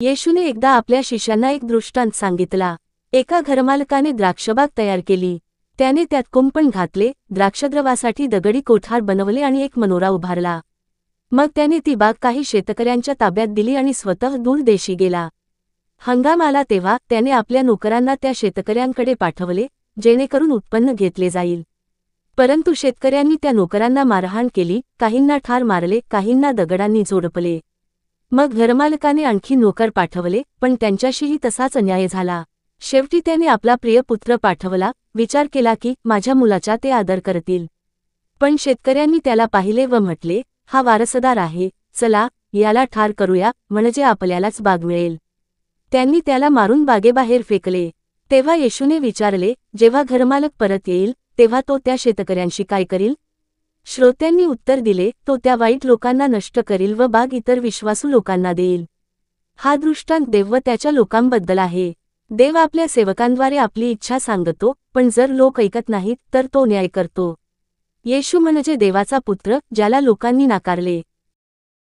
येशूने एकदा आपल्या शिष्यांना एक दृष्टांत सांगितला। एका घरमालकाने द्राक्षबाग तयार केली। त्याने त्यात कुंपण घातले, द्राक्षद्रवासाठी दगडी कोठार बनवले आणि एक मनोरा उभारला। मग त्याने ती बाग काही शेतकऱ्यांच्या ताब्यात दिली आणि स्वतः दूर देशी गेला। हंगाम आला तेव्हा त्याने आपल्या नोकरांना त्या शेतकऱ्यांकडे पाठवले, जेणेकरून उत्पन्न घेतले जाईल। परंतु शेतकऱ्यांनी त्या नोकरांना मारहाण केली, काहींना ठार मारले, काहींना दगडांनी झोडपले। मग घरमालकाने आणखी नोकर पाठवले, पण त्यांच्याशीही तसाच अन्याय झाला। शेवटी त्याने आपला प्रिय पुत्र पाठवला, विचार केला की माझ्या मुलाचा ते आदर करतील। पण शेतकऱ्यांनी त्याला पाहिले व म्हटले, हा वारसदार आहे, चला याला ठार करूया, म्हणजे आपल्यालाच बाग मिळेल। त्यांनी त्याला मारून बागेबाहेर फेकले। तेव्हा येशूने विचारले, जेव्हा घरमालक परत येईल तेव्हा तो त्या शेतकऱ्यांशी काय करील? श्रोत्यांनी उत्तर दिले, तो त्या वाईट लोकांना नष्ट करील व बाग इतर विश्वासू लोकांना देईल। हा दृष्टांत देव व त्याच्या लोकांबद्दल आहे। देव आपल्या सेवकांद्वारे आपली इच्छा सांगतो, पण जर लोक ऐकत नाहीत तर तो न्याय करतो। येशू म्हणजे देवाचा पुत्र, ज्याला लोकांनी नाकारले।